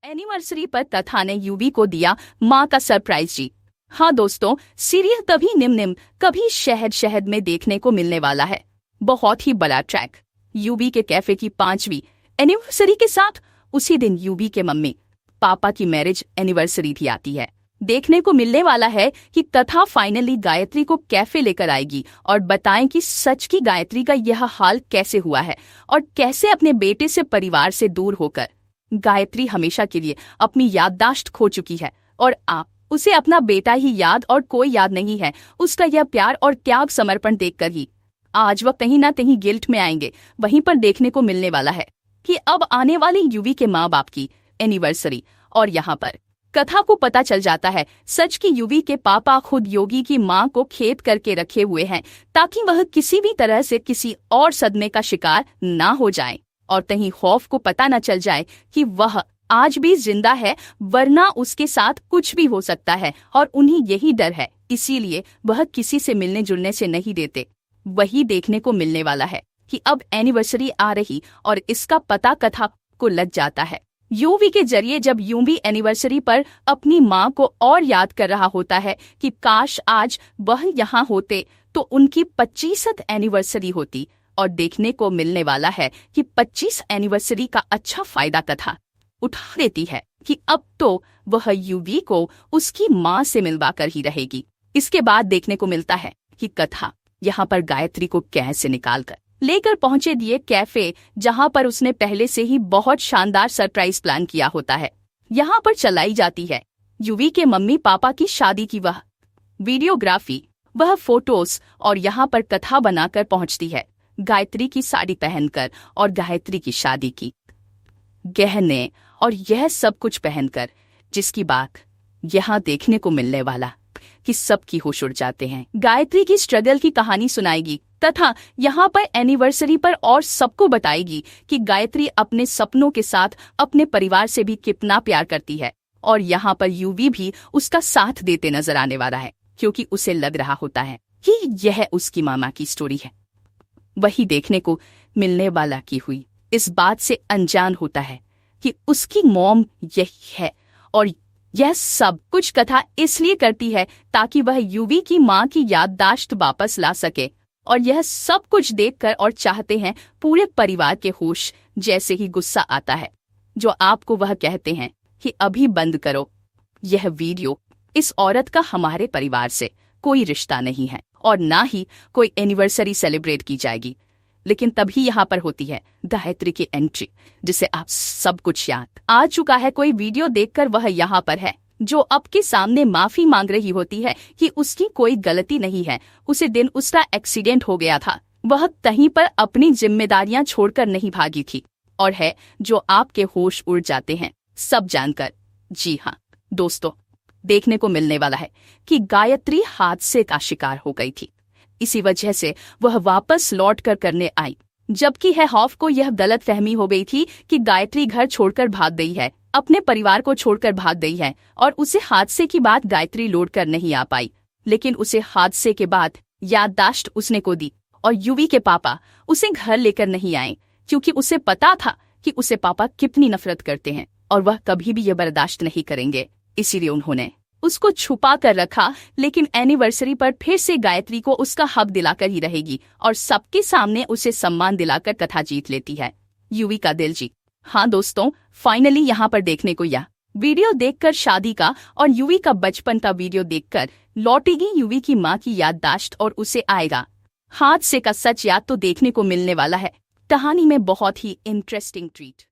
Anniversary पर कथा ने यूवी को दिया माँ का सरप्राइज जी। हाँ दोस्तों, सीरियल तभी निम कभी शहद शहद में देखने को मिलने वाला है। बहुत ही बड़ा ट्रैक यूवी के कैफे की 5वीं एनिवर्सरी के साथ उसी दिन यूवी के मम्मी पापा की मैरिज एनिवर्सरी भी आती है। देखने को मिलने वाला है कि कथा फाइनली गायत्री को कैफे लेकर आएगी और बताएं कि सच की गायत्री का यह हाल कैसे हुआ है और कैसे अपने बेटे से परिवार से दूर होकर गायत्री हमेशा के लिए अपनी याददाश्त खो चुकी है और आप उसे अपना बेटा ही याद और कोई याद नहीं है। उसका यह प्यार और त्याग समर्पण देखकर ही आज वह कहीं ना कहीं गिल्ट में आएंगे। वहीं पर देखने को मिलने वाला है कि अब आने वाली यूवी के माँ बाप की एनिवर्सरी और यहाँ पर कथा को पता चल जाता है सच की यूवी के पापा खुद योगी की मां को खेद करके रखे हुए हैं ताकि वह किसी भी तरह से किसी और सदमे का शिकार ना हो जाए और कहीं खौफ को पता न चल जाए कि वह आज भी जिंदा है, वरना उसके साथ कुछ भी हो सकता है और उन्हें यही डर है, इसीलिए वह किसी से मिलने जुलने से नहीं देते। वही देखने को मिलने वाला है कि अब एनिवर्सरी आ रही और इसका पता कथा को लग जाता है। यूवी के जरिए जब यूवी एनिवर्सरी पर अपनी माँ को और याद कर रहा होता है कि काश आज वह यहाँ होते तो उनकी 25th एनिवर्सरी होती और देखने को मिलने वाला है कि 25 एनिवर्सरी का अच्छा फायदा कथा उठा देती है कि अब तो वह यूवी को उसकी माँ से मिलवाकर ही रहेगी। इसके बाद देखने को मिलता है कि कथा यहाँ पर गायत्री को कैसे निकालकर लेकर पहुंचे दिए कैफे, जहां पर उसने पहले से ही बहुत शानदार सरप्राइज प्लान किया होता है। यहाँ पर चलाई जाती है यूवी के मम्मी पापा की शादी की वह वीडियोग्राफी, वह फोटोज और यहाँ पर कथा बनाकर पहुंचती है गायत्री की साड़ी पहनकर और गायत्री की शादी की गहने और यह सब कुछ पहनकर, जिसकी बात यहाँ देखने को मिलने वाला कि सबकी होश उड़ जाते हैं। गायत्री की स्ट्रगल की कहानी सुनाएगी तथा यहाँ पर एनिवर्सरी पर और सबको बताएगी कि गायत्री अपने सपनों के साथ अपने परिवार से भी कितना प्यार करती है और यहाँ पर यूवी भी उसका साथ देते नजर आने वाला है, क्योंकि उसे लग रहा होता है कि यह उसकी मामा की स्टोरी है। वही देखने को मिलने वाला की हुई इस बात से अनजान होता है कि उसकी मॉम यही है और यह सब कुछ कथा इसलिए करती है ताकि वह यूवी की माँ की याददाश्त वापस ला सके और यह सब कुछ देखकर और चाहते हैं पूरे परिवार के होश जैसे ही गुस्सा आता है जो आपको वह कहते हैं कि अभी बंद करो यह वीडियो, इस औरत का हमारे परिवार से कोई रिश्ता नहीं है और ना ही कोई एनिवर्सरी सेलिब्रेट की जाएगी। लेकिन तभी यहाँ पर होती है गायत्री की एंट्री, जिसे आप सब कुछ याद आ चुका है। कोई वीडियो देखकर वह यहाँ पर है जो आपके सामने माफी मांग रही होती है कि उसकी कोई गलती नहीं है, उसे दिन उसका एक्सीडेंट हो गया था, वह कहीं पर अपनी जिम्मेदारियां छोड़कर नहीं भागी थी और है जो आपके होश उड़ जाते हैं सब जानकर। जी हाँ दोस्तों, देखने को मिलने वाला है कि गायत्री हादसे का शिकार हो गई थी, इसी वजह से वह वापस लौट कर करने आई, जबकि है खौफ को यह गलत फहमी हो गई थी कि गायत्री घर छोड़कर भाग गई है, अपने परिवार को छोड़कर भाग गई है और उसे हादसे की बात गायत्री लौट कर नहीं आ पाई। लेकिन उसे हादसे के बाद याददाश्त उसने को दी और यूवी के पापा उसे घर लेकर नहीं आए, क्योंकि उसे पता था कि उसे पापा कितनी नफरत करते हैं और वह कभी भी यह बर्दाश्त नहीं करेंगे। इसीलिए उन्होंने उसको छुपा कर रखा। लेकिन एनिवर्सरी पर फिर से गायत्री को उसका हक दिलाकर ही रहेगी और सबके सामने उसे सम्मान दिलाकर कथा जीत लेती है यूवी का दिल। जी हाँ दोस्तों, फाइनली यहाँ पर देखने को यह वीडियो देखकर शादी का और यूवी का बचपन का वीडियो देखकर लौटेगी यूवी की माँ की याददाश्त और उसे आएगा हादसे का सच याद तो देखने को मिलने वाला है। कहानी में बहुत ही इंटरेस्टिंग ट्रीट।